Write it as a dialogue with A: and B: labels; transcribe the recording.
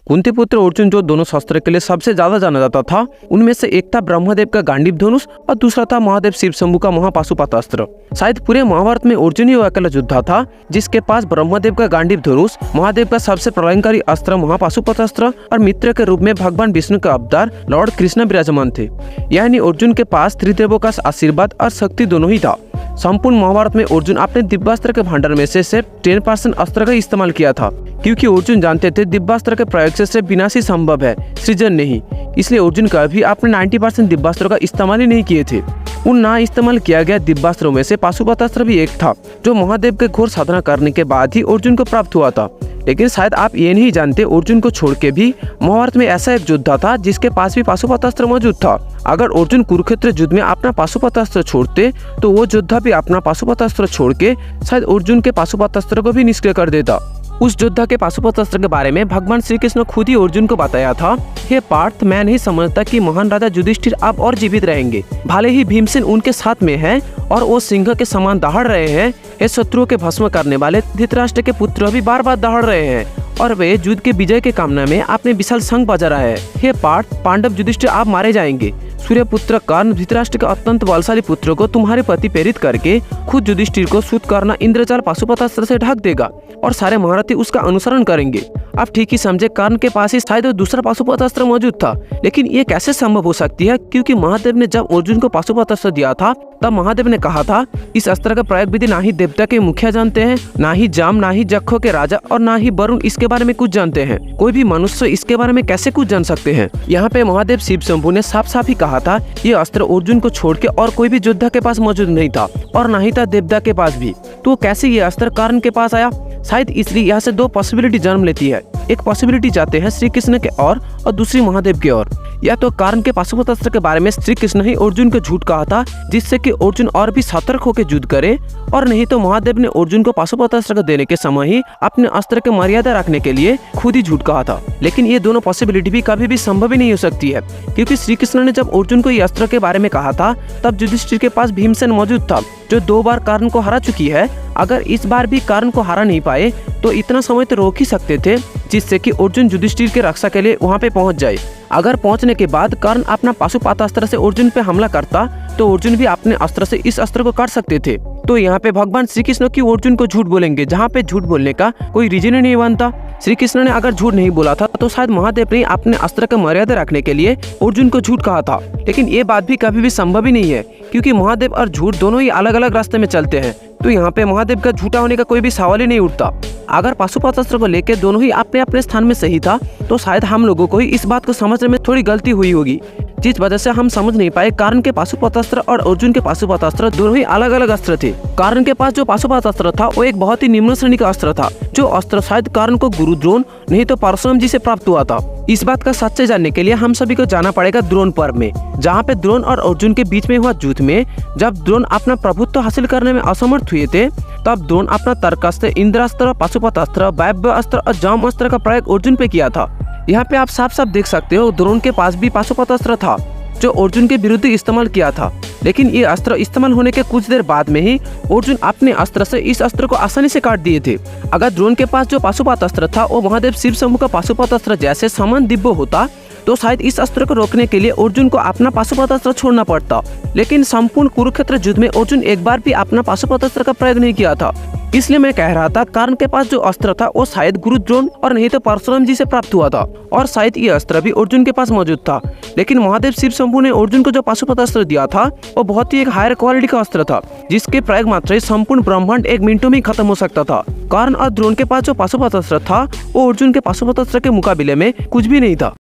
A: कुंती पुत्र अर्जुन जो दोनों शस्त्र के लिए सबसे ज्यादा जाना जाता था, उनमें से एक था ब्रह्मदेव का गांडीव धनुष और दूसरा था महादेव शिव शंभु का महापाशुपत अस्त्र। शायद पूरे महाभारत में अर्जुन ही वो अकेला योद्धा था जिसके पास ब्रह्मदेव का गांडीव धनुष, महादेव का सबसे प्रलयंकारी अस्त्र महापाशुपत अस्त्र और मित्र के रूप में भगवान विष्णु का अवतार लॉर्ड कृष्ण विराजमान थे। यानी अर्जुन के पास त्रिदेवों का आशीर्वाद और शक्ति दोनों ही था। संपूर्ण महाभारत में अर्जुन अपने दिव्यास्त्र के भंडार में से सिर्फ 10% अस्त्र का इस्तेमाल किया था, क्योंकि अर्जुन जानते थे दिव्यास्त्र के प्रयोग से सिर्फ विनाश ही संभव है, सृजन नहीं। इसलिए अर्जुन कभी अपने 90% दिव्यास्त्रों का इस्तेमाल ही नहीं किए थे। उन ना इस्तेमाल किया गया दिव्यास्त्रों में से पाशुपत अस्त्र भी एक था, जो महादेव के घोर साधना करने के बाद ही अर्जुन को प्राप्त हुआ था। लेकिन शायद आप ये नहीं जानते, अर्जुन को छोड़ के भी महाभारत में ऐसा एक योद्धा था जिसके पास भी पाशुपत अस्त्र मौजूद था। अगर अर्जुन कुरुक्षेत्र युद्ध में अपना पाशुपत अस्त्र छोड़ते तो वो योद्धा भी अपना पाशुपत अस्त्र छोड़ के शायद अर्जुन के पाशुपत अस्त्र को भी निष्क्रिय कर देता। उस योद्धा के पाशुपत अस्त्र के बारे में भगवान श्री कृष्ण खुद ही अर्जुन को बताया था, हे पार्थ, मैं नहीं समझता कि महान राजा युधिष्ठिर अब और जीवित रहेंगे। भले ही भीमसेन उनके साथ में है और वो सिंह के समान दहाड़ रहे हैं, ये शत्रुओं के भस्म करने वाले धृतराष्ट्र के पुत्र भी बार बार दहाड़ रहे हैं और वे युद्ध के विजय के कामना में अपने विशाल संघ बजा रहा है। हे पार्थ, पांडव युधिष्ठिर आप मारे जाएंगे। सूर्यपुत्र कर्ण धृतराष्ट्र के अत्यंत बलशाली पुत्र को तुम्हारे प्रति प्रेरित करके खुद युधिष्ठिर को सूत करना इंद्रजाल पाशुपत अस्त्र से ढक देगा और सारे महारथी उसका अनुसरण करेंगे। आप ठीक ही समझे, कर्ण के पास ही शायद दूसरा पाशुपत अस्त्र मौजूद था। लेकिन ये कैसे संभव हो सकती है, क्योंकि महादेव ने जब अर्जुन को पाशुपत अस्त्र दिया था तब महादेव ने कहा था, इस अस्त्र का प्रयोग विधि ना ही देवता के मुखिया जानते हैं, ना ही जाम, ना ही जखों के राजा और ना ही वरुण इसके बारे में कुछ जानते हैं। कोई भी मनुष्य इसके बारे में कैसे कुछ जान सकते हैं। यहाँ पे महादेव शिव शंभु ने साफ साफ ही कहा था, ये अस्त्र अर्जुन को छोड़ के और कोई भी योद्धा के पास मौजूद नहीं था और ना ही था देवता के पास भी। तो कैसे ये अस्त्र कर्ण के पास आया? शायद इसलिए यहाँ से दो पॉसिबिलिटी जन्म लेती है। एक पॉसिबिलिटी जाते हैं श्री कृष्ण के और दूसरी महादेव की ओर। या तो कर्ण के पाशुपत अस्त्र के बारे में श्री कृष्ण ही अर्जुन को झूठ कहा था जिससे कि अर्जुन और भी सतर्क होकर युद्ध करे, और नहीं तो महादेव ने अर्जुन को पाशुपत अस्त्र को देने के समय ही अपने अस्त्र की मर्यादा रखने के लिए खुद ही झूठ कहा था। लेकिन ये दोनों पॉसिबिलिटी भी कभी भी संभव ही नहीं हो सकती है, क्योंकि श्री कृष्ण ने जब अर्जुन को ये अस्त्र के बारे में कहा था तब युधिष्ठिर के पास भीमसेन मौजूद था, जो 2 बार कर्ण को हरा चुकी है। अगर इस बार भी कर्ण को हरा नहीं पाए तो इतना समय तो रोक ही सकते थे जिससे कि अर्जुन युधिष्ठिर के रक्षा के लिए वहां पे पहुंच जाए। अगर पहुंचने के बाद कर्ण अपना पाशुपत अस्त्र से अर्जुन पे हमला करता तो अर्जुन भी अपने अस्त्र से इस अस्त्र को काट सकते थे। तो यहाँ पे भगवान श्री कृष्ण की अर्जुन को झूठ बोलेंगे, जहाँ पे झूठ बोलने का कोई रीजन ही नहीं बनता। श्री कृष्ण ने अगर झूठ नहीं बोला था तो शायद महादेव ने अपने अस्त्र का मर्यादा रखने के लिए अर्जुन को झूठ कहा था। लेकिन ये बात भी कभी भी संभव ही नहीं है, क्योंकि महादेव और झूठ दोनों ही अलग अलग रास्ते में चलते हैं। तो यहाँ पे महादेव का झूठा होने का कोई भी सवाल ही नहीं उठता। अगर पाशुपत अस्त्र को लेकर दोनों ही अपने अपने स्थान में सही था तो शायद हम लोगों को ही इस बात को समझने में थोड़ी गलती हुई होगी, जिस वजह से हम समझ नहीं पाए कर्ण के पाशुपत अस्त्र और अर्जुन के पाशुपत अस्त्र दोनों ही अलग अलग अस्त्र थे। कर्ण के पास जो पाशुपत अस्त्र था वो एक बहुत ही निम्न श्रेणी का अस्त्र था, जो अस्त्र शायद कर्ण को गुरु द्रोण नहीं तो परशुराम जी से प्राप्त हुआ था। इस बात का सच्चाई जानने के लिए हम सभी को जाना पड़ेगा द्रोण पर्व में, जहाँ पे द्रोण और अर्जुन के बीच में हुआ युद्ध में जब द्रोण अपना प्रभुत्व हासिल करने में असमर्थ हुए थे, तब द्रोण अपना तर्कास्त्र, इंद्रास्त्र, पाशुपत अस्त्र, वायव्य अस्त्र और जाम अस्त्र का प्रयोग अर्जुन पे किया था। यहाँ पे आप साफ साफ देख सकते हो द्रोण के पास भी पाशुपत अस्त्र था जो अर्जुन के विरुद्ध इस्तेमाल किया था। लेकिन ये अस्त्र इस्तेमाल होने के कुछ देर बाद में ही अर्जुन अपने अस्त्र से इस अस्त्र को आसानी से काट दिए थे। अगर द्रोण के पास जो पाशुपत अस्त्र था वो महादेव शिव शंभु का पाशुपत अस्त्र जैसे समान दिव्य होता तो शायद इस अस्त्र को रोकने के लिए अर्जुन को अपना पाशुपत अस्त्र छोड़ना पड़ता। लेकिन संपूर्ण कुरुक्षेत्र युद्ध में अर्जुन एक बार भी अपना पाशुपत अस्त्र का प्रयोग नहीं किया था। इसलिए मैं कह रहा था कर्ण के पास जो अस्त्र था वो शायद गुरु द्रोण और नहीं तो परशुराम जी से प्राप्त हुआ था, और शायद ये अस्त्र भी अर्जुन के पास मौजूद था। लेकिन महादेव शिव शंभु ने अर्जुन को जो पाशुपत अस्त्र दिया था वो बहुत ही एक हायर क्वालिटी का अस्त्र था, जिसके प्रयोग मात्र ही संपूर्ण ब्रह्मांड 1 मिनटों में खत्म हो सकता था। कर्ण और द्रोण के पास जो पाशुपत अस्त्र था वो अर्जुन के पाशुपत अस्त्र के मुकाबले में कुछ भी नहीं था।